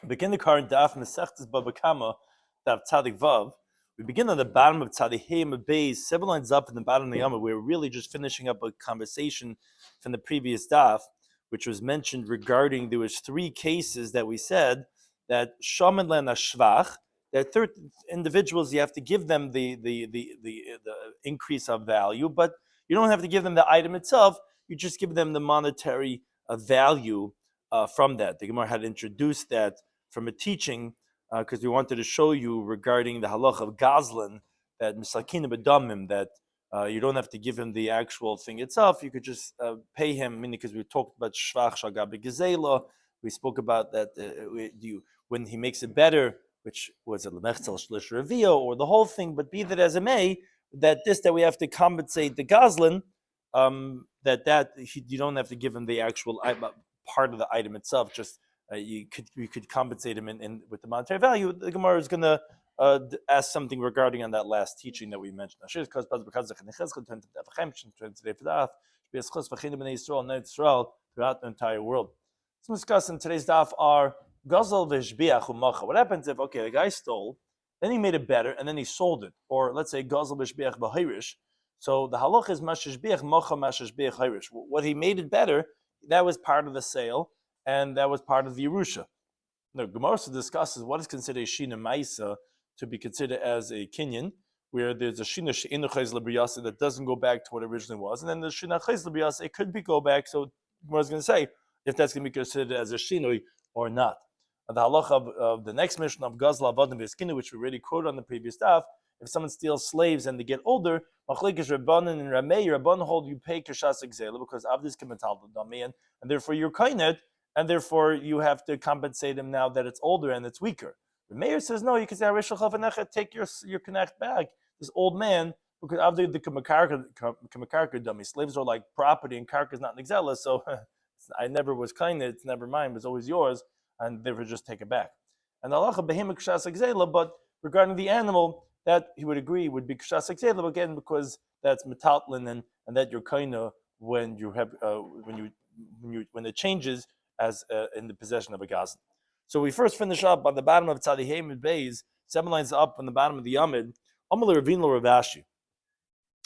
Begin the current Daf Mesechtes Bava Kama Daf Tzadik Vav. We begin on the bottom of Tzadihim Beis, 7 lines up in the bottom of the Yomah. We're really just finishing up a conversation from the previous Daf, which was mentioned regarding there was 3 cases that we said that Shaman Len Ashvach, that third individuals you have to give them the increase of value, but you don't have to give them the item itself. You just give them the monetary value from that. The Gemara had introduced that from a teaching because we wanted to show you regarding the halach of Gazlan that misakina bedamim, that you don't have to give him the actual thing itself. You could just pay him, meaning because we talked about shvach shagabi gezela. We spoke about that when he makes it better, which was a lemechzel shlish revio or the whole thing. But be that as it may, that we have to compensate the Gazlan. You don't have to give him the actual part of the item itself. Just you could compensate him with the monetary value. The Gemara is going to ask something regarding on that last teaching that we mentioned. Throughout the entire world. So discuss in today's daf are Gazel v'shbiach u'macha. What happens if the guy stole, then he made it better, and then he sold it, or let's say Gazel v'shbiach b'hayrish. So the halach is mashashbiach macha mashashbiach hayrish. What he made it better, that was part of the sale, and that was part of the Yerusha. Now, Gemara discusses what is considered a shina ma'isa to be considered as a kinyan, where there's a shina she'enu chayz l'briyasa that doesn't go back to what it originally was, and then the shina chayz l'briyasa, it could go back. So Gemara's going to say if that's going to be considered as a shinui or not. And the halacha of the next mission of Gazla Avadim V'Eskinu, which we already quoted on the previous daf, if someone steals slaves and they get older, Machlekes Rabbanan and Ramei, Rabban hold you pay Kashas Exela because Avdis Kemetal Dami, and therefore you're kainet, and therefore you have to compensate him now that it's older and it's weaker. The mayor says no, you can say take your connect back. This old man, because Avdi the Kamakarka dummy. Slaves are like property and karka is not an exela, so I never was kainet, it's never mine, it's always yours, and therefore just take it back. And Allah Behim Kashas Exela, but regarding the animal, that he would agree would be kshas exela again because that's metatlin and that you're kaina when you have when it changes as in the possession of a gazan. So we first finish up on the bottom of Tzadihim Beis, 7 lines up on the bottom of the Yamid. Amal Ravin Lo Ravashi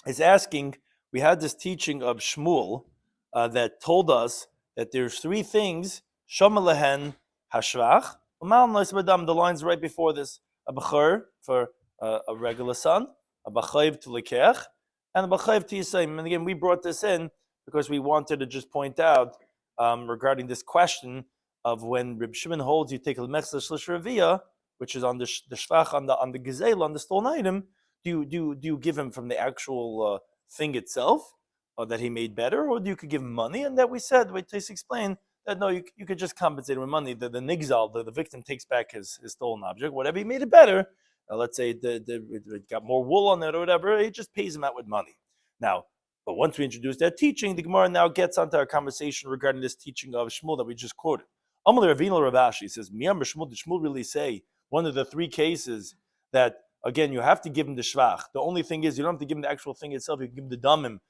is asking. We had this teaching of Shmuel that told us that there's 3 things: Shomalehen Hashvach, Umal Nois Badam. The lines right before this: a bachur for a regular son, a b'chayv to lekech, and a b'chayv to yisayim. And again, we brought this in because we wanted to just point out regarding this question of when Reb Shimon holds you take a lemechza shlish revia, which is on the shvach on the gezel on the stolen item. Do you give him from the actual thing itself that he made better, or do you could give him money? And that we said, wait, please explain that no, you could just compensate him with money. The nigzal, the victim takes back his stolen object, whatever he made it better. Let's say it got more wool on it or whatever, he just pays him out with money. Now, but once we introduce that teaching, the Gemara now gets onto our conversation regarding this teaching of Shmuel that we just quoted. Amal Ravina Ravashi says, Miyam Shmuel, did Shmuel really say one of the 3 cases that, again, you have to give him the shvach. The only thing is you don't have to give him the actual thing itself, you can give him the damim.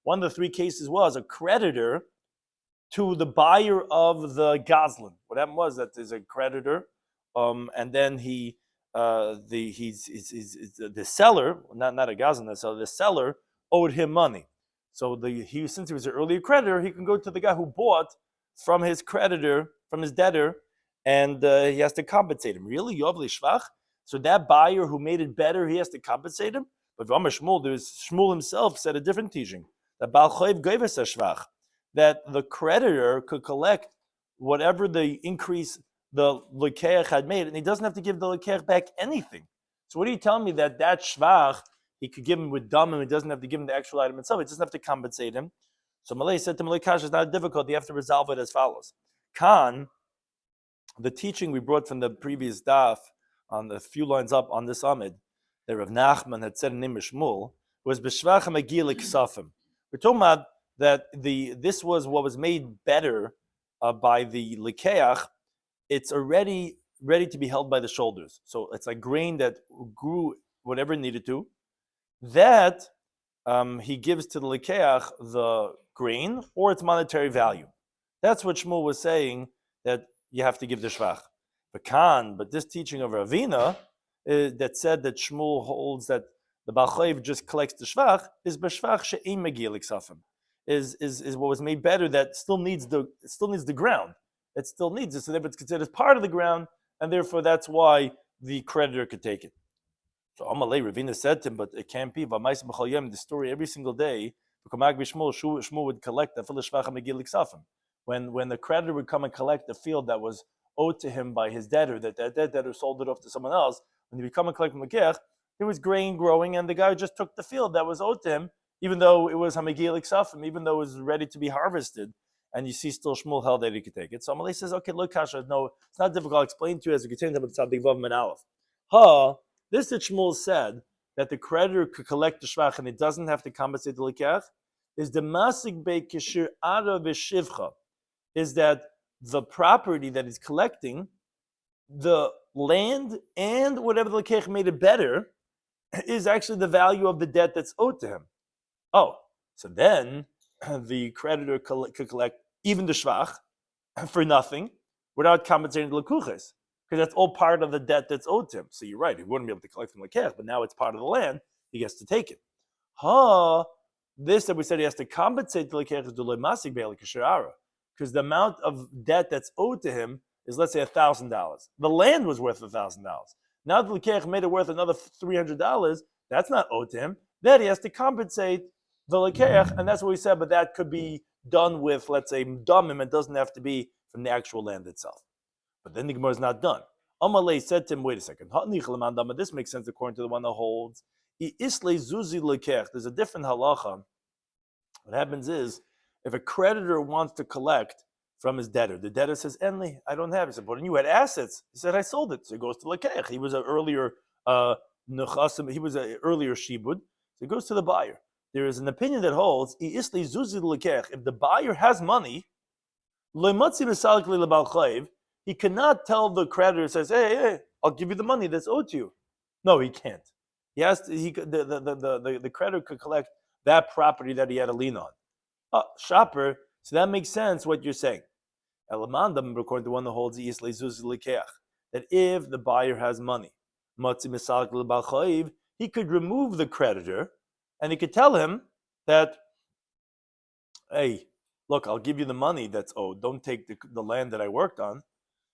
One of the 3 cases was a creditor to the buyer of the gazlan. What happened was that there's a creditor, and then the seller, not a gazan, so the seller owed him money. So since he was an earlier creditor, he can go to the guy who bought from his creditor, from his debtor, and he has to compensate him. Really, Yovli Shvach? So that buyer who made it better, he has to compensate him. But Shmuel himself said a different teaching that Bal Chayv Geives Shvach, that the creditor could collect whatever the increase the lekeach had made, and he doesn't have to give the lekeach back anything. So what are you telling me that shvach he could give him with damim? He doesn't have to give him the actual item itself. He doesn't have to compensate him. So Malay said to Malay Kash, it's not difficult. You have to resolve it as follows. Khan, the teaching we brought from the previous daf on the few lines up on this amid that Rav Nachman had said in Nim Shmuel was b'shvach ha'magil ksafim. We're talking about that this was what was made better by the lekeach. It's already ready to be held by the shoulders. So it's like grain that grew whatever it needed to. That he gives to the lekeach the grain or its monetary value. That's what Shmuel was saying, that you have to give the shvach. But this teaching of Ravina that said that Shmuel holds that the Baal Chayv just collects the shvach is b'shvach she'im megil iksafim. Is what was made better that still needs the ground. It still needs it, so therefore it's considered part of the ground, and therefore that's why the creditor could take it. So Amalei Ravina said to him, but it can't be. The story every single day, Shmuel would collect the shvach megil iksafim. When the creditor would come and collect the field that was owed to him by his debtor, that debtor sold it off to someone else, when he would come and collect from the kech, there was grain growing, and the guy just took the field that was owed to him, even though it was hamegil iksafim, even though it was ready to be harvested. And you see still Shmuel held that he could take it. So Amalei says, okay, look, Kasha, no, it's not difficult. I'll explain to you as we continue to Tzadik Vav and Aleph. This that Shmuel said, that the creditor could collect the shvach and it doesn't have to compensate the lekech, is the masig bei kishir ara v'shivcha, is that the property that he's collecting, the land and whatever the lekech made it better, is actually the value of the debt that's owed to him. Oh, so then the creditor could collect even the shvach for nothing without compensating the lekuches, because that's all part of the debt that's owed to him. So you're right, he wouldn't be able to collect from lekech, but now it's part of the land, he gets to take it. This that we said he has to compensate the lekech is d'lo masig be'el k'shirara, because the amount of debt that's owed to him is, let's say, $1,000. The land was worth $1,000. Now the lekech made it worth another $300. That's not owed to him. Then he has to compensate the lekech, and that's what we said. But that could be done with, let's say, damim. It doesn't have to be from the actual land itself. But then the Gemara is not done. Amalei said to him, "Wait a second. This makes sense according to the one that holds. There's a different halacha. What happens is, if a creditor wants to collect from his debtor, the debtor says, "Enli, I don't have it." He said, "But you had assets." He said, "I sold it." So he goes to lekech. He was an earlier nechasim. He was an earlier shibud. So he goes to the buyer. There is an opinion that holds, if the buyer has money, he cannot tell the creditor, says, hey, I'll give you the money that's owed to you. No, he can't. He has to, the creditor could collect that property that he had a lien on. Shopper, so that makes sense what you're saying. Elamandam, according to one that holds that if the buyer has money, he could remove the creditor, and he could tell him that, hey, look, I'll give you the money that's owed. Don't take the land that I worked on.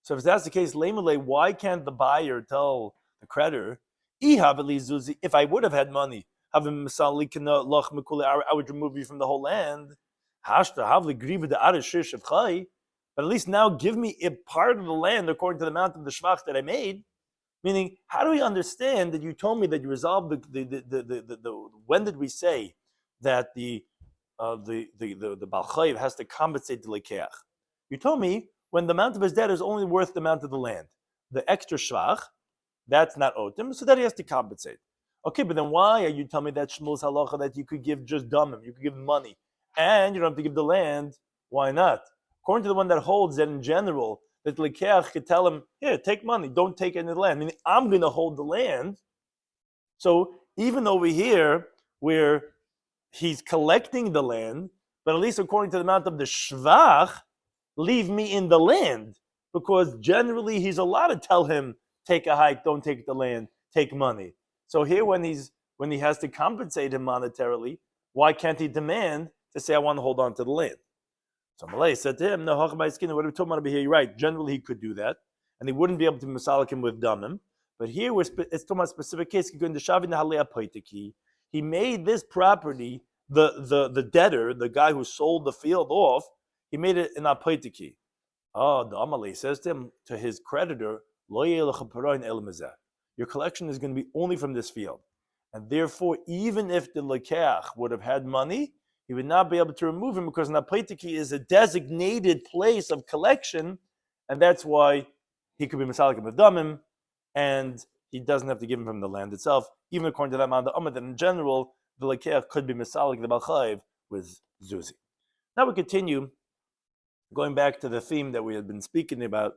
So if that's the case, why can't the buyer tell the creditor, if I would have had money, I would remove you from the whole land. But at least now give me a part of the land according to the amount of the shvach that I made. Meaning, how do we understand that you told me that you resolved the when did we say that the Baal Chayv has to compensate the lekeach? You told me when the amount of his debt is only worth the amount of the land. The extra shvach, that's not owed him, so that he has to compensate. Okay, but then why are you telling me that Shmuel's halacha that you could give just damim, you could give money, and you don't have to give the land? Why not? According to the one that holds that in general, that the lekeach could tell him, here, take money, don't take any of the land. Meaning, I'm going to hold the land. So even over here, where he's collecting the land, but at least according to the amount of the shvach, leave me in the land. Because generally, he's allowed to tell him, take a hike, don't take the land, take money. So here, when he has to compensate him monetarily, why can't he demand to say, I want to hold on to the land? So Malay said to him, no, what are we talking about over here? You're right. Generally, he could do that, and he wouldn't be able to masalik him with damim. But here, it's talking about a specific case. He made this property, the debtor, the guy who sold the field off, he made it an apaitiki. Oh, the Amalei says to him, to his creditor, your collection is going to be only from this field. And therefore, even if the lekeach would have had money, he would not be able to remove him because an apaitiki is a designated place of collection, and that's why he could be masalik with damim, and he doesn't have to give him from the land itself. Even according to that amount of Amad, in general, the lekeach could be masalik the Baal Chayv with zuzi. Now we continue, going back to the theme that we had been speaking about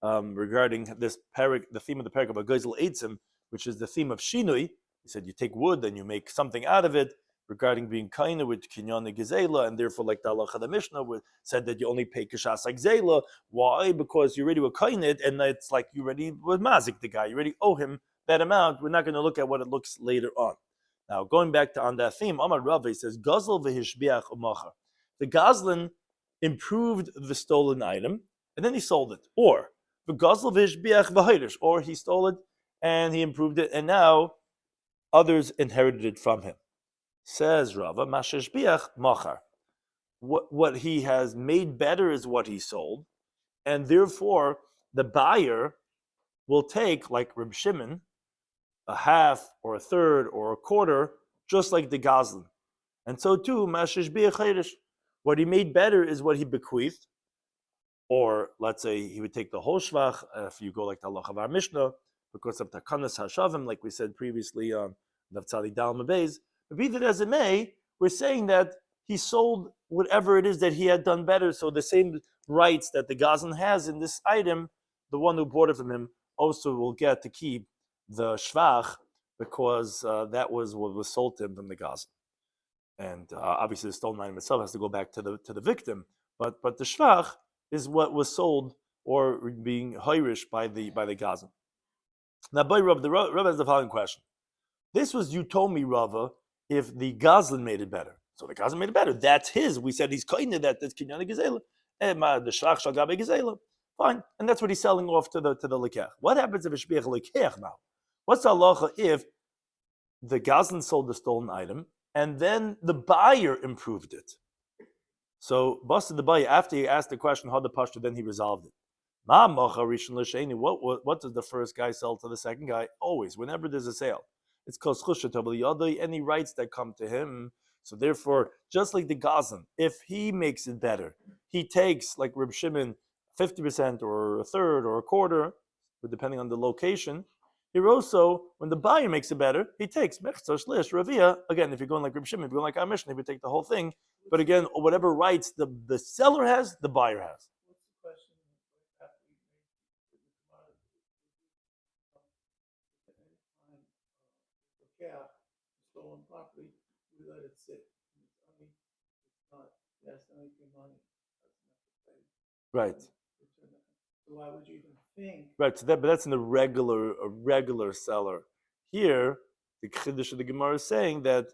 regarding this parak, the theme of the parak of Agozel Eitzim, which is the theme of shinui. He said you take wood and you make something out of it, regarding being kaina with kinyan gezela, and therefore, like the halacha of the Mishnah said that you only pay kishas like zela. Why? Because you already were kained, and it's like you already were mazik the guy. You already owe him that amount. We're not going to look at what it looks later on. Now, going back to on that theme, Amar Rava says, Gazal v'hishbiach u'machar. The Gazlan improved the stolen item, and then he sold it. Or, the Gazal v'hishbiach v'hayrish, or he stole it, and he improved it, and now others inherited it from him. Says Rava, Mashishbiach machar. What he has made better is what he sold, and therefore the buyer will take, like Reb Shimon, a half or a third or a quarter, just like the Gazlan. And so too, Mashishbiach hayrish. What he made better is what he bequeathed, or let's say he would take the whole shvach, if you go like the halacha of our Mishnah, because of takanas hashavim, like we said previously on Naftzali Dal Mabez. But be that as it may, we're saying that he sold whatever it is that he had done better. So the same rights that the Gazlan has in this item, the one who bought it from him also will get to keep the shvach, because that was what was sold to him from the Gazlan. And obviously the stolen item itself has to go back to the victim. But the shvach is what was sold or being hayrish by the Gazlan. Now, by Rav, the Rav has the following question. This was, you told me, Rava, if the Gazlan made it better. So the Gazlan made it better. That's his. We said he's kind of that's kinyan gezela. The shvach shal gabe gezela. Fine. And that's what he's selling off to the lekech. What happens if a shbiach lekech now? What's the halacha if the Gazlan sold the stolen item and then the buyer improved it? So, busted the buyer, after he asked the question, how the pashta, then he resolved it. What does the first guy sell to the second guy? Always, whenever there's a sale. It's called any rights that come to him. So therefore, just like the Gazlan, if he makes it better, he takes, like Reb Shimon, 50% or a third or a quarter, depending on the location. Here also, when the buyer makes it better, he takes mechzor shlish ravia. Again, if you're going like Reb Shimon, if you're going like our Mishnah, he would take the whole thing. But again, whatever rights the seller has, the buyer has. What's the question after you make the commodity? At any time, the stolen property, we let it sit. It's not, that's not your money. That's not the pay. Right. So why would you even think? Right. So but that's in a regular seller. Here, the Chiddush of the Gemara is saying that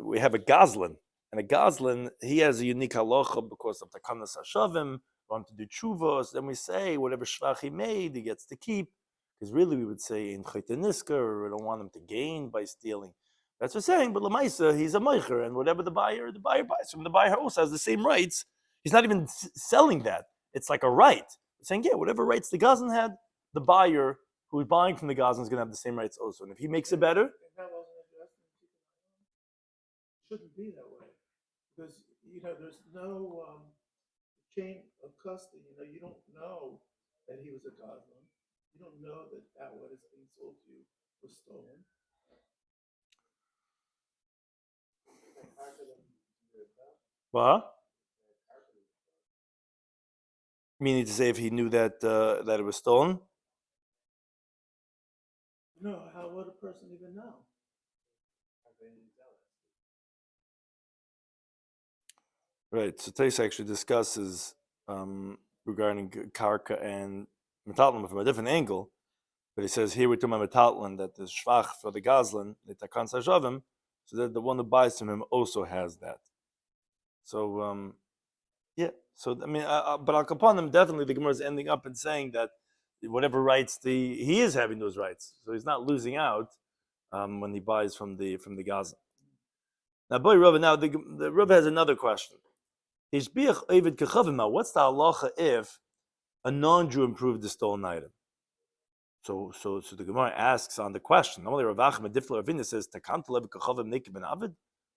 we have a Gazlan. And a Gazlan, he has a unique halacha because of takanas hashavim, want to do tshuvos. Then we say whatever shvach he made, he gets to keep. Because really we would say in chayteniska, or we don't want him to gain by stealing. That's what we're saying. But lemaisa, he's a meicher, and whatever the buyer buys from the buyer also has the same rights. He's not even selling that. It's like a right. We're saying, yeah, whatever rights the Gazlan had, the buyer who is buying from the Gazlan is going to have the same rights also. And if he makes it better, That wasn't addressed in the it shouldn't be that way. Because, there's no chain of custody. You don't know that he was a Gazlan. You don't know that what is being sold to you was stolen. what? Meaning to say, if he knew that it was stolen? No, how would a person even know? Right. So Tais actually discusses regarding karka and metalton from a different angle, but he says here we're talking about metalton, that the shvach for the Gazlan, the takan sajavim, so that the one who buys from him also has that. So yeah. So I mean, but al kapanim, definitely the Gemara is ending up in saying that whatever rights he is having those rights, so he's not losing out when he buys from the Gazlan. Now, boy, Rav, now the Rav has another question. What's the halacha if a non-Jew improved the stolen item? So the Gemara asks on the question. Says,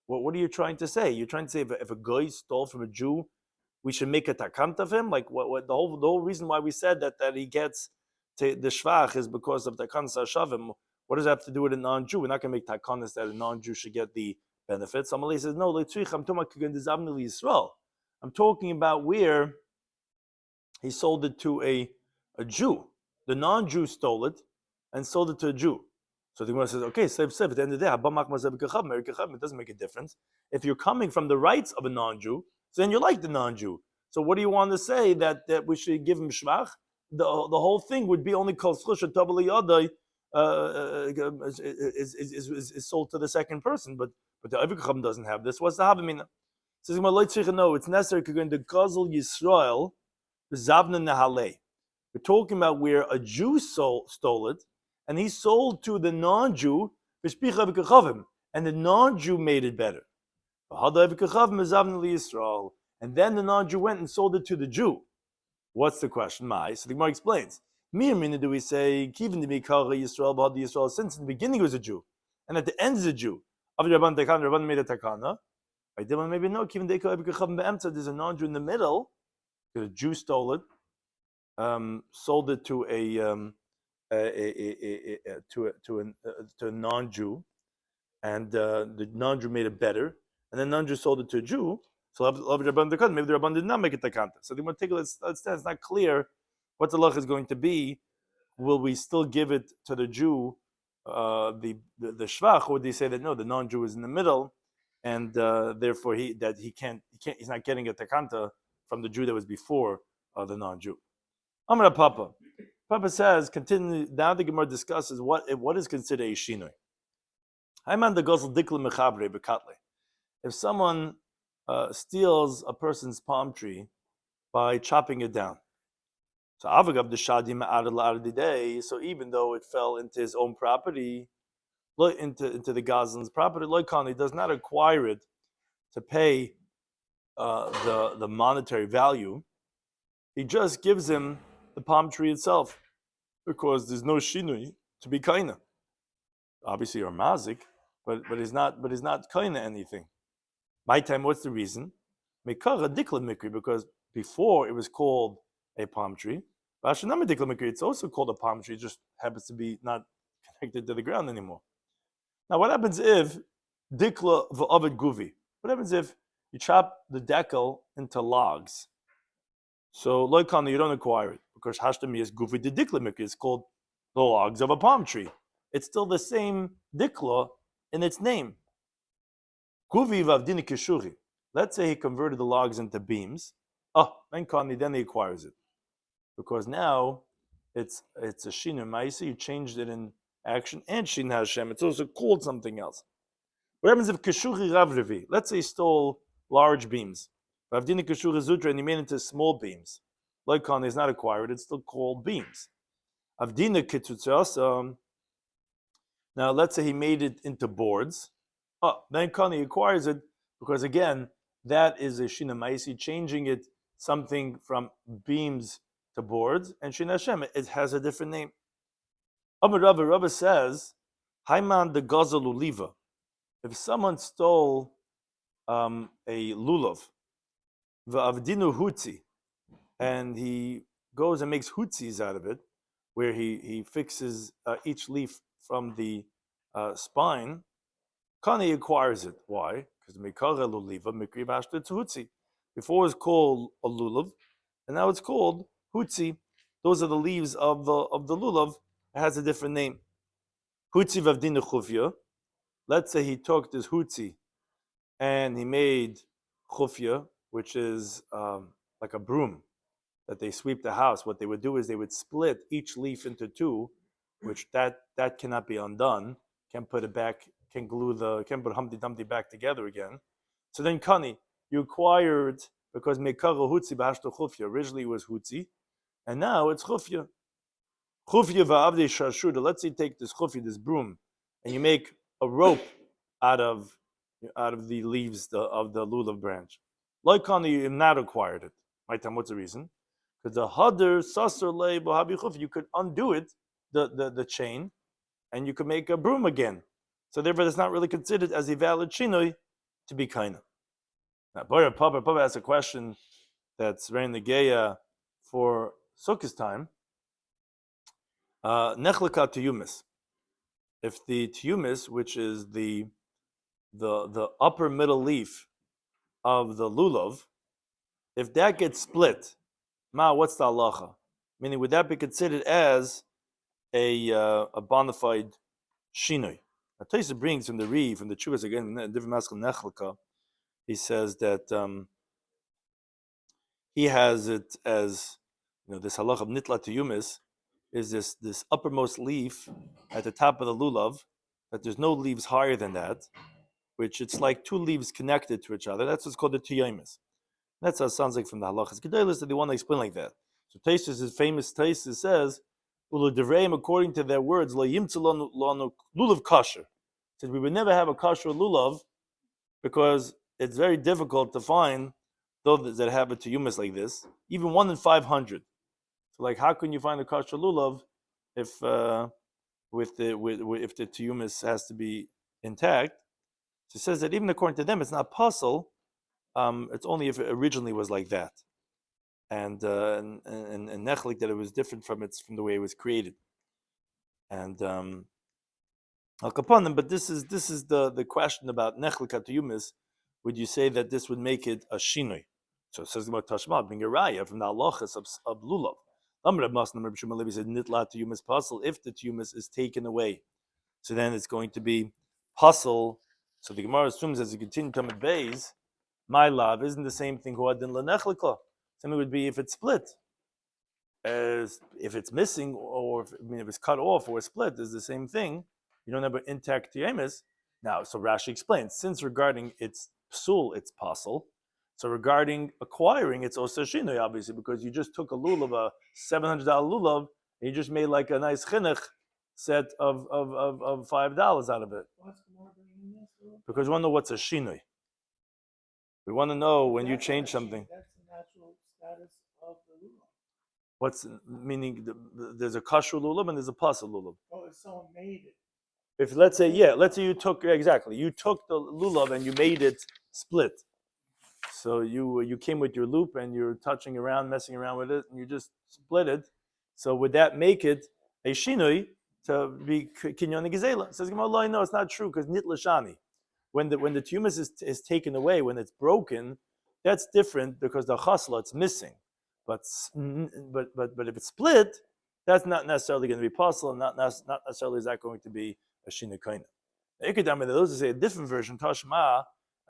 what are you trying to say? You're trying to say if a guy stole from a Jew, we should make a takant of him? Like what the whole reason why we said that he gets to the shvach is because of takan sashavim. What does that have to do with a non-Jew? We're not going to make takanas that a non-Jew should get the benefits. Amalei says no. I'm talking about where he sold it to a Jew. The non-Jew stole it and sold it to a Jew. So the Gemara says, okay, at the end of the day, it doesn't make a difference. If you're coming from the rights of a non-Jew, so then you like the non-Jew. So what do you want to say that we should give him shvach? The whole thing would be only kol schusha tabali yadai is sold to the second person, but the Bava Kama doesn't have this. What's the havamina? Says no, it's necessary to go into Gazel Yisrael, Zavna Nahale. We're talking about where a Jew stole it, and he sold to the non-Jew, and the non-Jew made it better. And then the non-Jew went and sold it to the Jew. What's the question? So the Gemara explains. Do we say, since in the beginning he was a Jew, and at the end is a Jew? Rabban made a takana. Maybe no, there's a non-Jew in the middle. The Jew stole it, sold it to a non-Jew, and the non-Jew made it better, and then non-Jew sold it to a Jew. So maybe the Rabban did not make it takanta. So they want to take it's not clear what the law is going to be. Will we still give it to the Jew, the shvach, or would they say that no, the non-Jew is in the middle, and therefore he's not getting a takanta from the Jew that was before the non-Jew. Amar Papa. Papa says, continue. Now the Gemara discusses what is considered a shinoi. Hayman the gosel dikle mechabre bekatle. If someone steals a person's palm tree by chopping it down, so avagav the shadim ma'ad day. So even though it fell into his own property, into the Gazlan's property, he does not acquire it to pay the monetary value. He just gives him the palm tree itself, because there's no shinui to be kaina. Obviously, you're mazik, but he's not kaina anything. My time, what's the reason? Mekara dikla mikri, because before it was called a palm tree. Vashanama dikla mikri, it's also called a palm tree. It just happens to be not connected to the ground anymore. Now, what happens if dikla v'ovid guvi? What happens if you chop the decal into logs? So loikana, you don't acquire it, because hashtami is guvi de dikla mikri. It's called the logs of a palm tree. It's still the same dikla in its name. Guvi v'avdini kishuri. Let's say he converted the logs into beams. Then he acquires it, because now it's a shinu ma'isa. You changed it in action, and shin Hashem. It's also called something else. What happens if kishuri ravrivi? Let's say he stole large beams. V'avdini kishuri zutra, and he made it into small beams. Loikon is not acquired. It's still called beams. Avdina kitzutzasa. Now let's say he made it into boards. Then he acquires it, because again, that is a shina ma'isi, changing it something from beams to boards, and Shin Hashem, it has a different name. Amar Rava says, Haiman the Gazel Uliva. If someone stole a lulav, v'avdinu hutzi, and he goes and makes hutzis out of it, where he fixes each leaf from the spine, Kani acquires it. Why? Because Mikara Luliva, Mikri Bashta Hutzi. Before it was called a lulav, and now it's called hutzi. Those are the leaves of the lulav. It has a different name. Hutzi vavdina chufya. Let's say he took this hutzi and he made chufya, which is like a broom that they sweep the house. What they would do is they would split each leaf into two, which that cannot be undone. Can put it back. Can put Humpty Dumpty back together again. So then Kani, you acquired, because Mekara Hutzi Bashto Chufya, originally it was Hutzi, and now it's Chufya. Chufya va'avdei shashuda. Let's say you take this Chufya, this broom, and you make a rope out of the leaves of the lulav branch. Like Kani, you have not acquired it. My time, what's the reason? Because the Hadar Sasar Le Bohabi Chufya, you could undo it, the chain, and you could make a broom again. So therefore, it's not really considered as a valid shinoi to be kaina. Now, Papa asks a question that's very negeya for Sukkah's time. Nechlaka tiyumis. If the tiyumis, which is the upper middle leaf of the lulav, if that gets split, what's the halacha? Meaning, would that be considered as a bona fide shinoi. Taisa brings from the Chuvas again, different Maskal Nechlaka. He says that he has it as this halach of nitla to yumis is this uppermost leaf at the top of the lulav, that there's no leaves higher than that, which it's like two leaves connected to each other. That's what's called the tiyomis. That's how it sounds like from the halachas gedolos that they want to explain like that. So Taisus, his famous Taisus says, according to their words, lo yimtzu lanu lulav kasher. Said we would never have a kasher lulav because it's very difficult to find those that have a tiyumis like this, even 1 in 500. So, like, how can you find a kasher lulav if if the tiyumis has to be intact? So it says that even according to them, it's not puzzle. It's only if it originally was like that, and nechlik that it was different from the way it was created. And Al Kapanim, but this is the question about nechlik atiyumis. Would you say that this would make it a shinoi? So it says about Tashma, being a raya from the halachas of lulav. Said nitla tiyumis puzzle if the tiyumis is taken away, so then it's going to be puzzle. So the Gemara assumes as you continue to come at bays, my love isn't the same thing. Same would be if it's split, as if it's missing, or if it's cut off or split, is the same thing. You don't have an intact tiyamis. Now, so Rashi explains, since regarding its psul, it's puzzle. So regarding acquiring, it's also shinoi, obviously, because you just took a lulav, a $700 lulav, and you just made like a nice chinuch set of $5 out of it. Because we want to know what's a shinoi. We want to know when you change something. That's the natural status of the lulav. What's meaning? There's a kasher lulav and there's a pasal lulav. Oh, if someone made it. If let's say you took the lulav and you made it split. So you came with your loop and you're touching around, messing around with it, and you just split it. So would that make it a shinoi to be kinyon gezela? Says Gemara, no, it's not true because nit lashani. When the tiyumis is taken away, when it's broken, that's different because the chasla it's missing. But if it's split, that's not necessarily going to be possible, and not necessarily is that going to be a shinoi kaina. Those who say a different version, Tashma.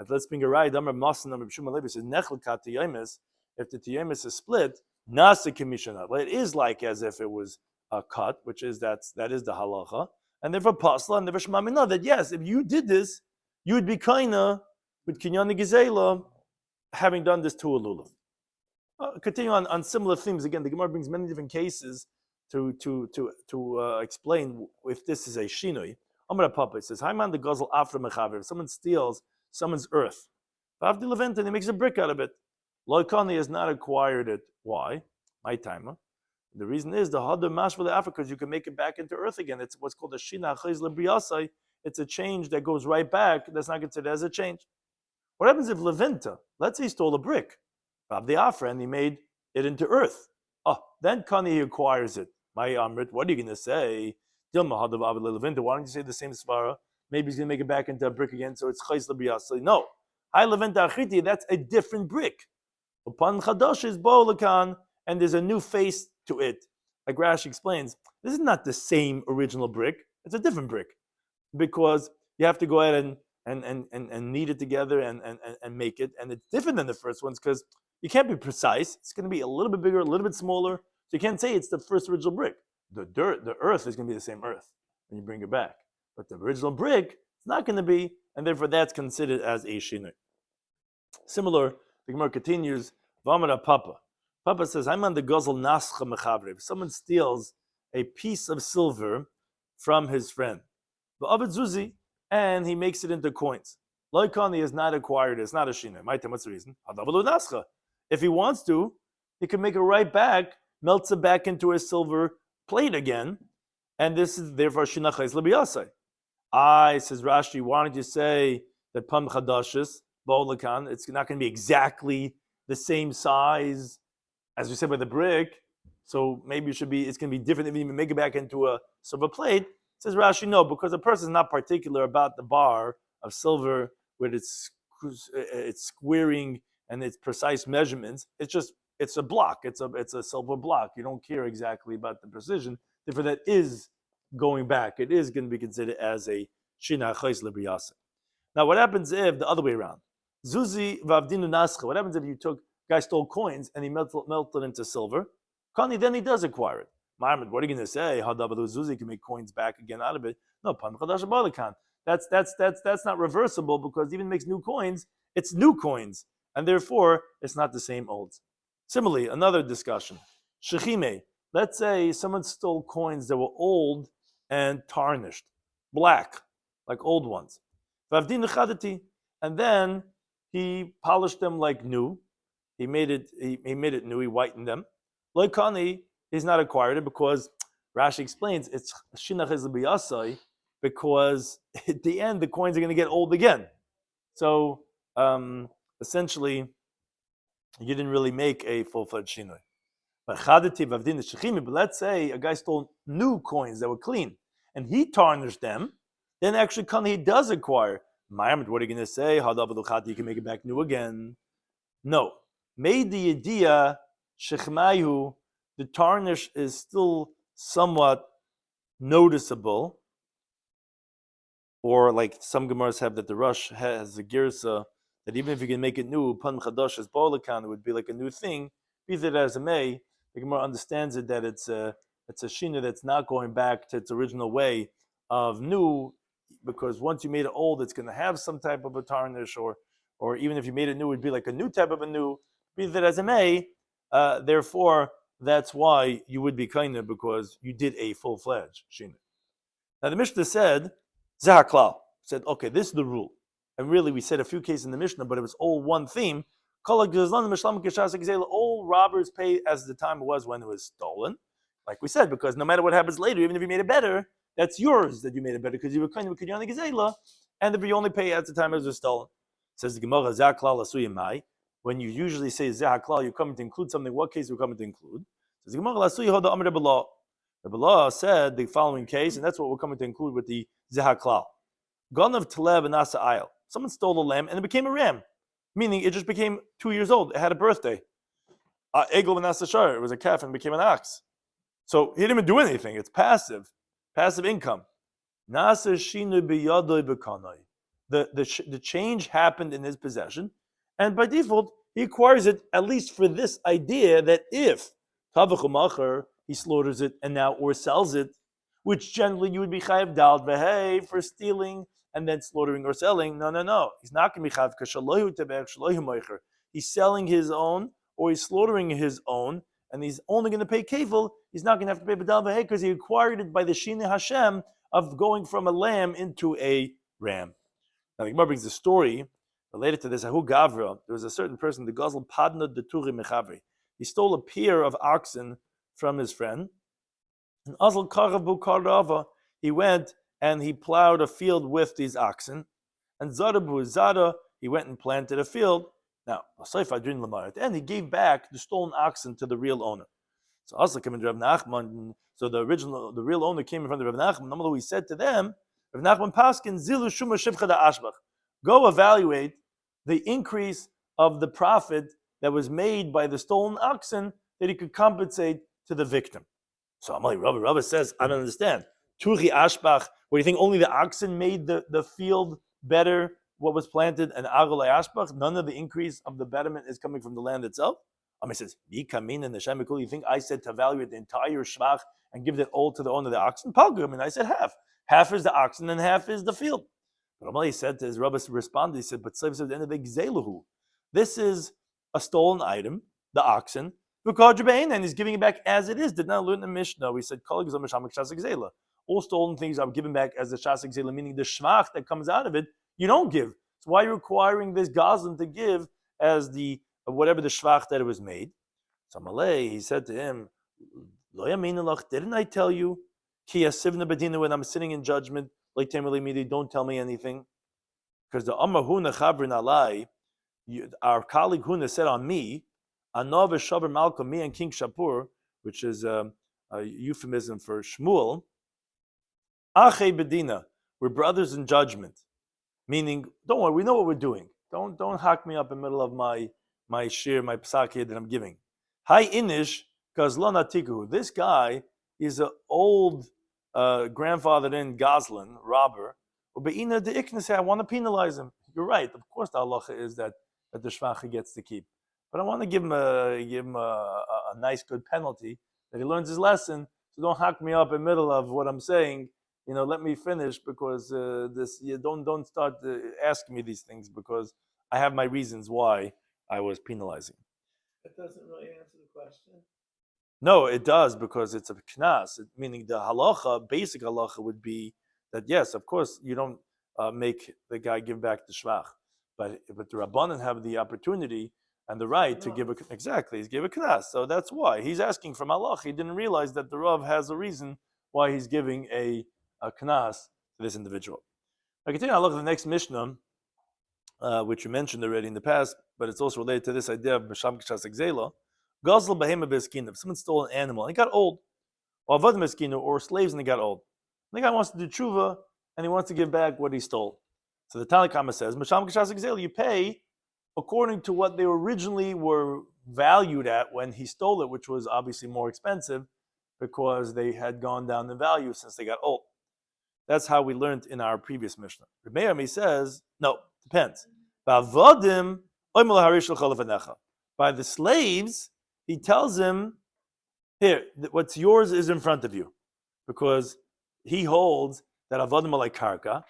Let's bring a raya. Damar Masan Damar B'Shuma Levi says nechel kat tiyamis. If the tiyamis is split, nasa k'mishanah. It is like as if it was a cut, which is that is the halacha, and therefore pasla and therefore shmamina that yes, if you did this, you would be kaina with kinyan gezela, having done this to a lulav. Continue on similar themes again. The Gemara brings many different cases to explain if this is a shinoi. Amar Papa says, "Hayman the gazel afra mechaver." If someone steals someone's earth, Avdi Levent, and he makes a brick out of it. Loikani has not acquired it. Why? My timer. The reason is the hadar mash for the Africa, because you can make it back into earth again. It's what's called a shina chayz lebriasai. It's a change that goes right back. That's not considered as a change. What happens if Leventa, let's say he stole a brick, Avdi Afra, and he made it into earth? Then Kani acquires it. My Amrit, what are you going to say? Why don't you say the same svara? Maybe he's going to make it back into a brick again, so it's chayz lebriasai. No. Hi Leventa achiti, that's a different brick. Upon chadash is bo'olakan, and there's a new face to it. Like Rashi explains, this is not the same original brick. It's a different brick because you have to go ahead and knead it together and make it, and it's different than the first ones because you can't be precise. It's going to be a little bit bigger, a little bit smaller, so you can't say it's the first original brick. The earth is going to be the same earth when you bring it back, but the original brick it's not going to be, and therefore that's considered as a shinoi. Similar, the Gemara continues. V'amar Papa. Papa says, "I'm on the gazel nascha mechaver." If someone steals a piece of silver from his friend, v'avid zuzi, and he makes it into coins, loikani has not acquired it. It's not a shinoi. My time, what's the reason? Hadavalu nascha. If he wants to, he can make it right back, melts it back into a silver plate again, and this is therefore shinachais lebiyasai. Says Rashi, why don't you say that pam chadashis bo'olakan? It's not going to be exactly the same size as we said by the brick, so maybe it's going to be different if you make it back into a silver plate. Says Rashi, no, because a person is not particular about the bar of silver with its squaring and its precise measurements. It's a block. It's a silver block. You don't care exactly about the precision. Therefore, that is going back. It is going to be considered as a shina chayis libriyasa. Now, what happens if the other way around? Zuzi vavdinu nascha. What happens if you took guy stole coins and he melted into silver? Kani, then he does acquire it. Marmid, what are you going to say? Hadavalu Zuzi can make coins back again out of it. No, pan chadash balakan. That's not reversible because even makes new coins. It's new coins, and therefore it's not the same old. Similarly, another discussion. Shechime. Let's say someone stole coins that were old and tarnished, black, like old ones. And then he polished them like new. He made it new. He whitened them. Loikani, he's not acquired it because Rashi explains it's shinach biyasai because at the end the coins are going to get old again. So essentially, you didn't really make a full-fledged shinoi. But let's say a guy stole new coins that were clean and he tarnished them, then actually he does acquire. What are you going to say? You can make it back new again. No. Made the idea, shechmayu, the tarnish is still somewhat noticeable. Or like some Gemaras have that the Rush has a girsa that even if you can make it new, pan chadash as bolakan, it would be like a new thing. Be that as it may, the Gemara understands it that it's a shina that's not going back to its original way of new, because once you made it old, it's going to have some type of a tarnish, or even if you made it new, it'd be like a new type of a new. Be that as it may, therefore that's why you would be kinder because you did a full-fledged shina. Now the Mishnah said, Zahaklal said, okay, this is the rule. And really, we said a few cases in the Mishnah, but it was all one theme. All robbers pay as the time it was when it was stolen. Like we said, because no matter what happens later, even if you made it better, that's yours that you made it better because you were kind of a gezela, and if you only pay at the time it was stolen. Says the Gemara, Zahaklal asuyimai. When you usually say Zahaklal, you're coming to include something. What case are we coming to include? Says the Gemara, Lasuyi hoda amr Rebbelah. Rebbelah said the following case, and that's what we're coming to include with the Zahaklal. Ganav Telev and Asa Ayel. Someone stole a lamb and it became a ram, meaning it just became 2 years old. It had a birthday. Egel and Asa Shar, it was a calf and became an ox. So he didn't even do anything. It's passive income. Nasa Shinu biyadoi b'kanoi. The change happened in his possession, and by default he acquires it at least for this idea that if Tavachumacher he slaughters it and now or sells it, which generally you would be chayav dal v'hei for stealing and then slaughtering or selling. No. He's not going to be chayav because shalohu tebech shalohu moicher. He's selling his own or he's slaughtering his own, and he's only going to pay kevel. He's not going to have to pay badal v'hei because he acquired it by the shina Hashem of going from a lamb into a ram. Now the Gemara brings a story related to this. Ahu Gavra, there was a certain person, the Gazel Padna Deturi Mechavri. He stole a pair of oxen from his friend. And Azal Karabu Karava, he went and he plowed a field with these oxen. And Zadabu Zada, he went and planted a field. Now, at the end, he gave back the stolen oxen to the real owner. So Azal came into Rav Nachman. So the real owner came in front of Rav Nachman. Normally, he said to them, Rav Nachman Paskin, Zilu Shuma Shivcha da Ashbach. Go evaluate the increase of the profit that was made by the stolen oxen that he could compensate to the victim. So Amali Rabba says, I don't understand. Tuchi Ashbach, where you think only the oxen made the field better, what was planted, and Agolai Ashbach, none of the increase of the betterment is coming from the land itself? Amali says, Yikamin and the Shemikul, you think I said to evaluate the entire Shvach and give that all to the owner of the oxen? Palgum, and I said half. Half is the oxen and half is the field. But Amali said to his Rabbi responded, he said, but Sleiv said at the end of the Gzeluhu. This is a stolen item, the oxen, and he's giving it back as it is. Did not learn the Mishnah. We said, all stolen things are given back as the Shasik Zela, meaning the shvach that comes out of it, you don't give. So why are you requiring this Gazlan to give as the whatever the shvach that it was made? So Malay, he said to him, didn't I tell you? When I'm sitting in judgment, like Temerli, don't tell me anything. Because the Amar Huna Chabrin Alai, our colleague Huna said on me, Anov Shabar Malcolm, me and King Shapur, which is a euphemism for Shmuel, Ache Bedina, we're brothers in judgment. Meaning, don't worry, we know what we're doing. Don't hack me up in the middle of my shiur, my psak here that I'm giving. Hi Inish, Kazlana Tiku. This guy is an old grandfathered in Goslin, robber, Ubeina de Ikna say, I want to penalize him. You're right. Of course, the halacha is that the shvacha gets to keep. But I want to give him a nice, good penalty that he learns his lesson. So don't hack me up in the middle of what I'm saying. Let me finish because you don't start asking me these things because I have my reasons why I was penalizing. That doesn't really answer the question. No, it does because it's a knas. Meaning the halacha, basic halacha would be that yes, of course, you don't make the guy give back the shvach, but the rabbanan have the opportunity and the right to give he's give a knas. So that's why he's asking from Allah. He didn't realize that the Rav has a reason why he's giving a knas to this individual. I continue. I look at the next Mishnah, which you mentioned already in the past, but it's also related to this idea of b'sham k'shas exela. Gazel behema b'eskina. If someone stole an animal and he got old, or avad meskina, or slaves and they got old, and the guy wants to do tshuva and he wants to give back what he stole. So the Bava Kama says, b'sham k'shas exela, you pay according to what they originally were valued at when he stole it, which was obviously more expensive because they had gone down in value since they got old. That's how we learned in our previous Mishnah. Rabbi Shloimy says, no, depends. By the slaves, he tells him, here, what's yours is in front of you. Because he holds that avodim like karka.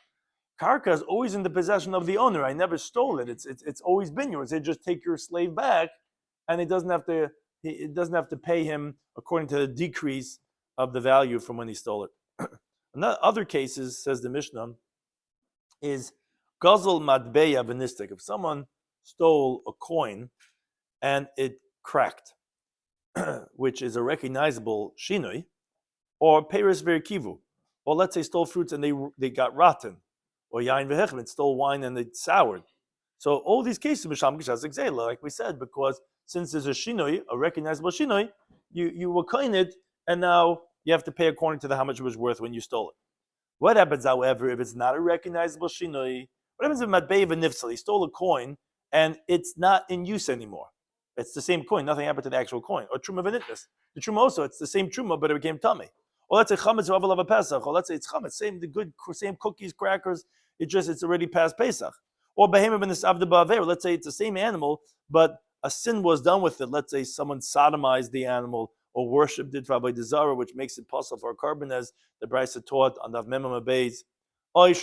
Karka is always in the possession of the owner. I never stole it. It's always been yours. They just take your slave back, and it doesn't have to pay him according to the decrease of the value from when he stole it. In other cases, says the Mishnah, is gazel madbeya benistik. If someone stole a coin and it cracked, which is a recognizable shinui, or peris verikivu, or let's say stole fruits and they got rotten, or yain vehechem, stole wine and it soured. So all these cases, misham kishas exela, like we said, because since there's a shinui, a recognizable shinui, you will coin it, and now you have to pay according to how much it was worth when you stole it. What happens, however, if it's not a recognizable shinui? What happens if matbei v'nifsal? He stole a coin and it's not in use anymore. It's the same coin. Nothing happened to the actual coin. Or truma v'nitnas. The truma also, it's the same truma, but it became tummy. Or let's say chametz v'aval of Pesach. Or let's say it's chametz, same cookies, crackers. It's already past Pesach. Or behema v'nisavda ba'aver. Let's say it's the same animal, but a sin was done with it. Let's say someone sodomized the animal or worshipped it for Avodah Zarah, which makes it possible for a carbon, as the Brisa taught on Daf Mem Beis. Or let's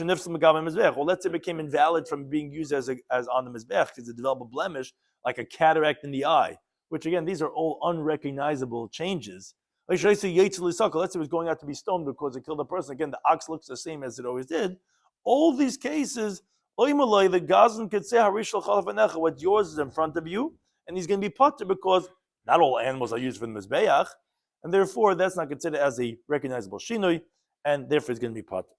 say it became invalid from being used as on the Mizbech because it developed a blemish, like a cataract in the eye, which again, these are all unrecognizable changes. Let's say it was going out to be stoned because it killed a person. Again, the ox looks the same as it always did. All these cases, the Gazan could say, what yours is in front of you, and he's going to be potter because not all animals are used for the Mizbeach, and therefore that's not considered as a recognizable shinui, and therefore it's going to be potter.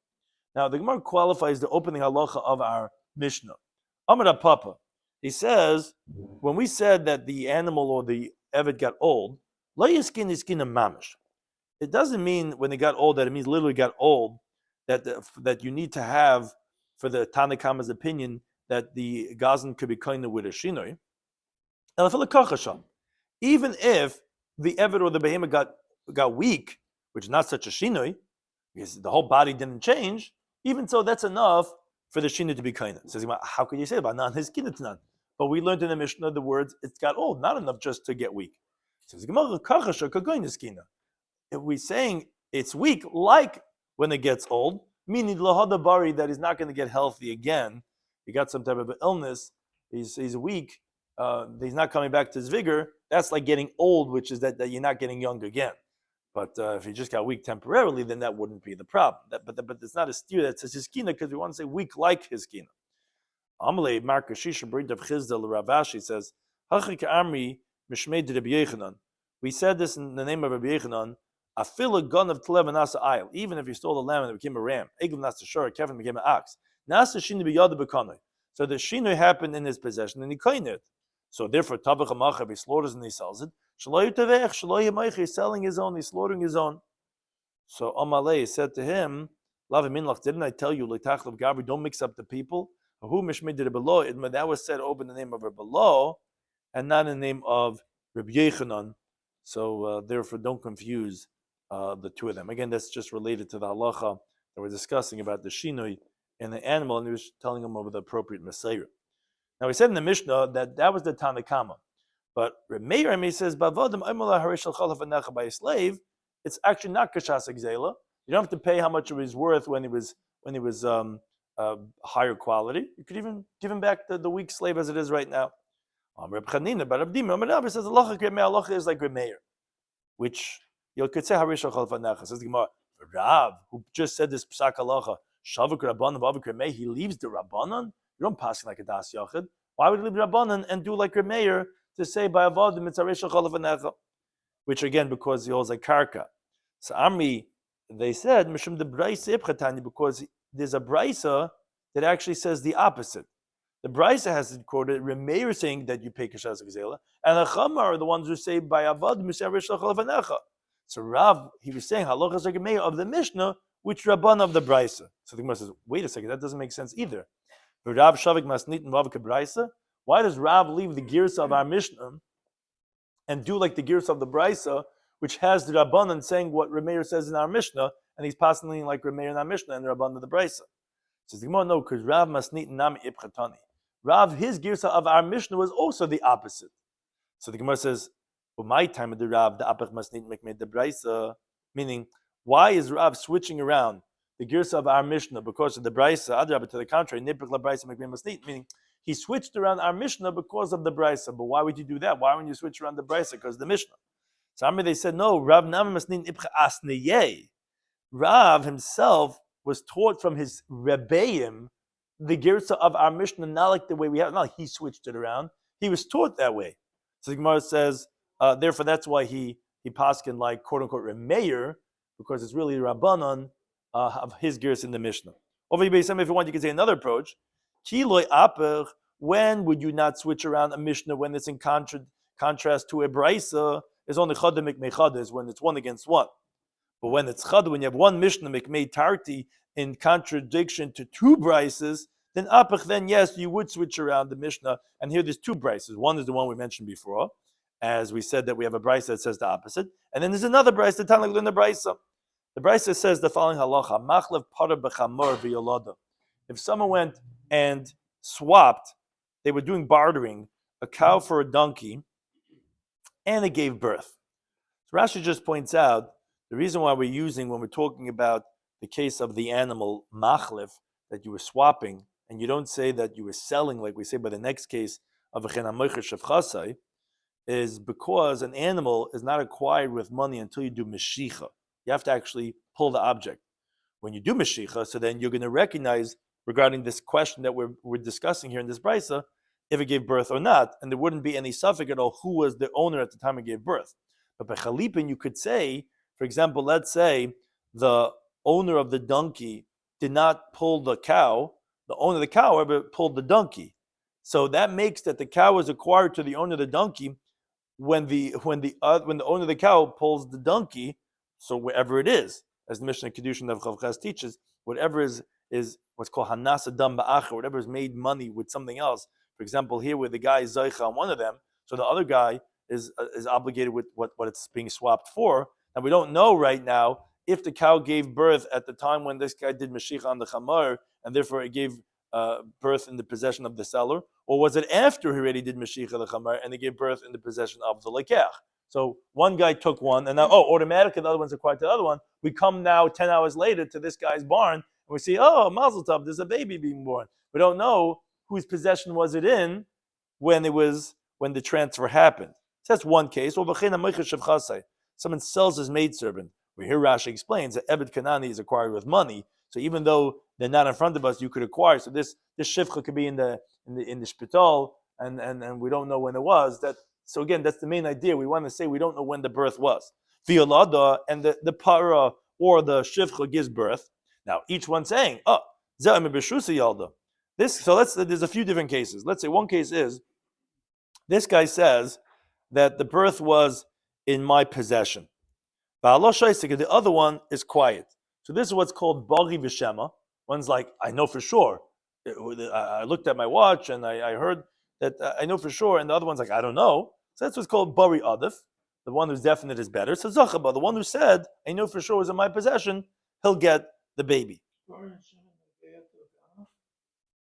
Now, the Gemara qualifies the opening halacha of our Mishnah. Amar Papa, he says, when we said that the animal or the Eved got old, lo yiskin iskin mamish. It doesn't mean when they got old that it means literally got old, that you need to have, for the Tana Kama's opinion, that the Gazan could be kind of with a shinoi. Even if the Eved or the Behema got weak, which is not such a shinoi, because the whole body didn't change, even so, that's enough for the shinoi to be kind. Says, how could you say about non his kinatnan? But we learned in the Mishnah the words, it got old, not enough just to get weak. Says, if we're saying it's weak, like when it gets old, meaning lahada bari, that he's not going to get healthy again, he got some type of illness, he's weak, he's not coming back to his vigor, that's like getting old, which is that you're not getting young again. But if he just got weak temporarily, then that wouldn't be the problem. But it's not a steer that says his kina, because we want to say weak like his kina. Amalei Marka Shisha Brit of Chizdel Ravashi says, Hachik Amri Mishmei de Rabbi Yechanan. We said this in the name of Rabbi Yechanan. A fill a gun of Tlev Nasa Isle. Even if you stole a lamb and it became a ram, Egel Nasa Shor, Kevin became an ox. Nasa Shinu Biyada Bekanoi. So the Shinu happened in his possession and he coined it. So therefore, Tabach Amachav, he slaughters and he sells it. He's selling his own, he's slaughtering his own. So Amalei said to him, didn't I tell you, don't mix up the people? That was said over in the name of Rabbi Lo and not in the name of Rabbi Yechanan. So therefore, don't confuse the two of them. Again, that's just related to the halacha that we're discussing about the shinui in the animal, and he was telling him over the appropriate Messiah. Now, we said in the Mishnah that was the Tana Kama. But Meir says, by a slave, it's actually not kashas exela. You don't have to pay how much it was worth when he was higher quality. You could even give him back the weak slave as it is right now. Reb Chanina, but Reb Dima says halacha is like Reb Meir, which you could say harish al chalaf. Says the Gemara, Rav, who just said this psak halacha, shavuk rabbanon v'avik Reb Meir, he leaves the rabbanon. You don't pass like a das yachid. Why would he leave the rabbanon and do like Reb Meir to say by avodim it's harish al chalaf, which again because he holds like karka. So Amri, they said mishum the brayse ibchatani, because there's a braysa that actually says the opposite. The braysa has it quoted Reb Meir saying that you pay kashas gzela, and the Chama are the ones who say by avodim it's harish al chalaf. So Rav, he was saying halacha is like Reb Meir of the Mishnah, which rabban of the braysa. So the Gemara says, wait a second, that doesn't make sense either. Rav shavik masnit and Bava Kama Daf. Why does Rav leave the girsa of our Mishnah and do like the girsa of the braysa, which has the rabbanon saying what Reb Meir says in our Mishnah, and he's passing like Reb Meir in our Mishnah and the rabbanon of the braysa? Says the Gemara, no, because Rav masnit nami ibchatani. Rav, his girsa of our Mishnah was also the opposite. So the Gemara says, well, my time of the Rav, the apach masnit mekmed the braysa, meaning why is Rav switching around the girsa of our Mishnah because of the braysa? Adrabah, to the contrary, nipach la braysa mekmed masnit, meaning he switched around our Mishnah because of the braysa. But why would you do that? Why wouldn't you switch around the braysa because of the Mishnah? So they said no. Rav nami masnit ipcha asniyeh. Rav himself was taught from his rebbeim the girsa of our Mishnah, not like the way we have. Not like he switched it around. He was taught that way. So the Gemara says, therefore, that's why he paskin like quote unquote Reb Meir, because it's really Rabbanon of his girsa in the Mishnah. Over here, if you want, you can say another approach. Kiloi aper. When would you not switch around a Mishnah when it's in contrast to a braysa? Is only chada mikmei chada, is when it's one against one. But when it's chada, when you have one Mishnah mikmei tarti in contradiction to two brayses, then apach, then yes, you would switch around the Mishnah. And here there's two brayses. One is the one we mentioned before, as we said that we have a braysa that says the opposite, and then there's another braysa that like in the braysa. The braysa says the following halacha: machlev para b'chamor v'yolada. If someone went and swapped, they were doing bartering, a cow for a donkey, and it gave birth. So Rashi just points out the reason why we're using, when we're talking about the case of the animal machlev, that you were swapping, and you don't say that you were selling, like we say by the next case of a chenamoicher shevchasai, is because an animal is not acquired with money until you do meshicha. You have to actually pull the object. When you do meshicha, so then you're going to recognize regarding this question that we're discussing here in this braysa, if it gave birth or not, and there wouldn't be any suffix at all who was the owner at the time it gave birth. But by chalipin, you could say, for example, let's say the owner of the donkey did not pull the cow, the owner of the cow, however, pulled the donkey. So that makes that the cow was acquired to the owner of the donkey when the owner of the cow pulls the donkey. So wherever it is, as the Mishnah Kedushin of Chavchas teaches, whatever is what's called hanasa dam ba'acher, whatever is made money with something else. For example, here where the guy is zaycha on one of them, so the other guy is obligated with what it's being swapped for. And we don't know right now if the cow gave birth at the time when this guy did mashiach on the chamar, and therefore it gave birth in the possession of the seller, or was it after he already did mashiach on the chamar and it gave birth in the possession of the lekech? So one guy took one, and now automatically the other one's acquired to the other one. We come now 10 hours later to this guy's barn, and we see, mazel tov, there's a baby being born. We don't know whose possession was it in when the transfer happened. So that's one case. Someone sells his maidservant. We hear Rashi explains that Ebed Kanani is acquired with money. So even though they're not in front of us, you could acquire. So this shivcha could be in the shpital, and we don't know when it was. So again, that's the main idea. We want to say we don't know when the birth was. Violada, and the para or the shivcha gives birth. Now each one saying, there's a few different cases. Let's say one case is this guy says that the birth was in my possession. The other one is quiet. So this is what's called bari v'shema. One's like, I know for sure. I looked at my watch and I heard that I know for sure. And the other one's like, I don't know. So that's what's called bari adif. the one who's definite is better. So Zachaba, the one who said, I know for sure it was in my possession, he'll get the baby.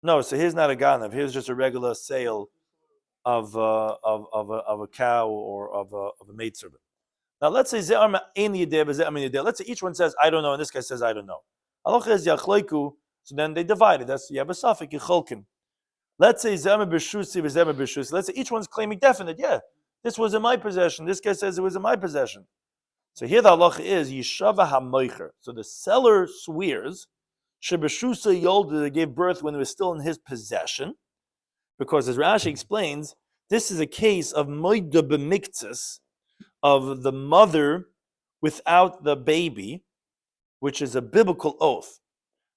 No, so here's not a ganav. Here's just a regular sale of a cow or of a maidservant. Now let's say let's say each one says I don't know, and this guy says I don't know. So then they divide it. That's you have a suffix yicholkin. Let's say zema b'shusi v'zema b'shusi. Let's say each one's claiming definite. Yeah, this was in my possession. This guy says it was in my possession. So here the halacha is yishava hamoicher. So the seller swears shebeshusa yolda that gave birth when it was still in his possession, because as Rashi explains, this is a case of moida b'miktzas, of the mother without the baby, which is a biblical oath.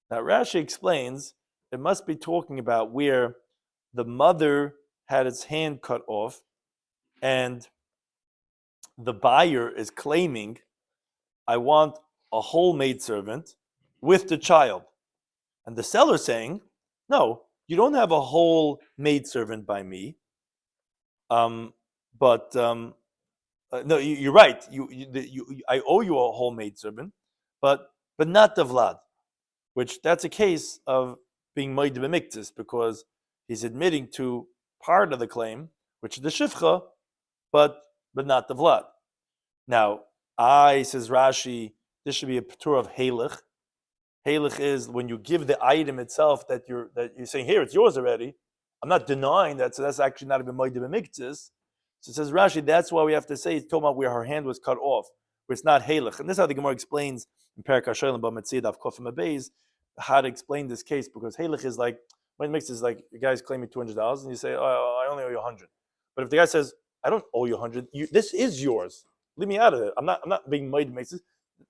Now Rashi explains it must be talking about where the mother had its hand cut off and the buyer is claiming, I want a whole maidservant with the child. And the seller saying, no, you don't have a whole maidservant by me. No, you're right. I owe you a whole maidservant, but not the Vlad, which that's a case of being moed b'miktzas, because he's admitting to part of the claim, which is the shifcha, but not the Vlad. Now, says Rashi, this should be a patur of halach. Halach is when you give the item itself that you're saying, here, it's yours already. I'm not denying that, so that's actually not even moed b'miktzas. So it says Rashi, that's why we have to say it's talking about where her hand was cut off, where it's not halach. And this is how the Gemara explains in Perek HaSholim B'Metzid of Kofim Abeis how to explain this case, because halach is like, when it makes is like the guy's claiming $200 and you say, oh, I only owe you 100. But if the guy says, I don't owe you 100, this is yours. Leave me out of it. I'm not being moed b'miktzas.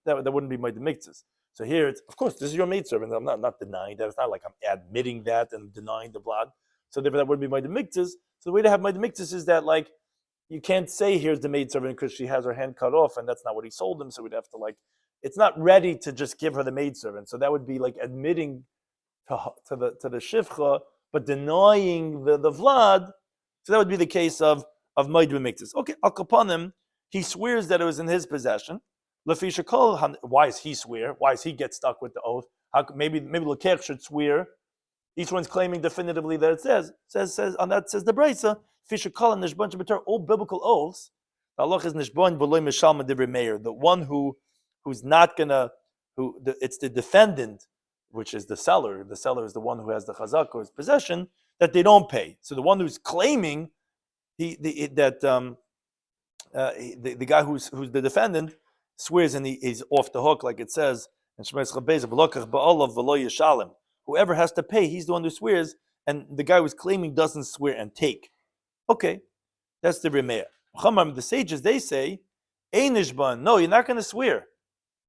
That wouldn't be moed b'miktzas. So here, it's of course this is your maidservant. I'm not denying that. It's not like I'm admitting that and denying the blood. So therefore, that wouldn't be moed b'miktzas. So the way to have moed b'miktzas is that like you can't say here's the maidservant because she has her hand cut off and that's not what he sold him. So we'd have to it's not ready to just give her the maidservant. So that would be like admitting to the shifcha, but denying the vlad. So that would be the case of moed b'miktzas. Okay, al kapanim, he swears that it was in his possession. Why does he swear? Why does he get stuck with the oath? Maybe Lekech should swear. Each one's claiming definitively that it says on that says the Brisa. Fishakal and Nishbon Shabatar, all biblical oaths. Allah is Nishbon V'loy Mishalma Divrei Meir. The one who's not gonna it's the defendant, which is the seller. The seller is the one who has the chazak or his possession that they don't pay. So the one who's claiming the guy who's the defendant swears and he's off the hook, like it says in Shemais Chabez V'lokach Ba'olav V'lo Yishalem. Whoever has to pay, he's the one who swears, and the guy who's claiming doesn't swear and take. Okay, that's the Remeir. The sages, they say, Ein Nishban, no, you're not going to swear,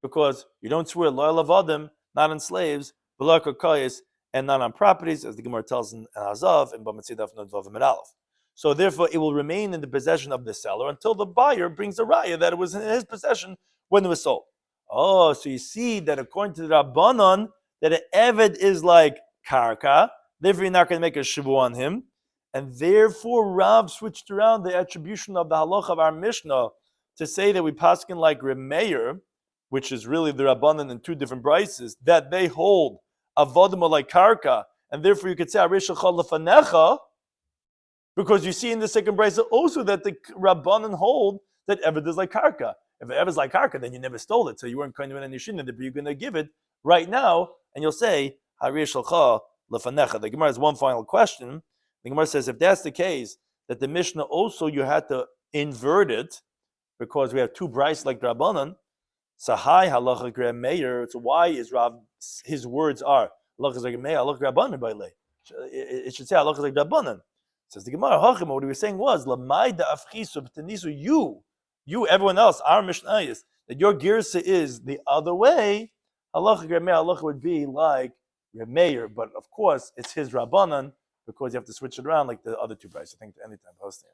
because you don't swear loyal avadim, not on slaves, and not on properties, as the Gemara tells in Azav and Bamatzidaf Nodvav and Aleph. So therefore, it will remain in the possession of the seller until the buyer brings a raya that it was in his possession when it was sold. Oh, so you see that according to the Rabbanon, that an Eved is like Karka, therefore you're not going to make a Shivu on him, and therefore Rav switched around the attribution of the halacha of our Mishnah to say that we paskin like Remeir, which is really the Rabbanon in two different brises, that they hold avodim like Karka, and therefore you could say Arishachal lefanecha, because you see in the second brisa also that the Rabbanon hold that Eved is like Karka. If Eved is like Karka, then you never stole it, so you weren't kind of in any shin, but you're going to give it right now, and you'll say Harishachal lefanecha. The Gemara has one final question. The Gemara says, if that's the case, that the Mishnah also you had to invert it, because we have two brises like Rabbanon. Sahai halacha Remeir. So why is Rav? His words are halacha like Remeir, halacha Rabbanon by lay. It should say halacha like Rabbanon. Says the Gemara, Hachim, what we were saying was Lamaida Afchisu B'Tanisu. You, everyone else, our Mishnah is that your girsa is the other way. Halacha Remeir, halacha would be like Remeir, but of course it's his Rabbanon, because you have to switch it around like the other two brides. I think anytime posting.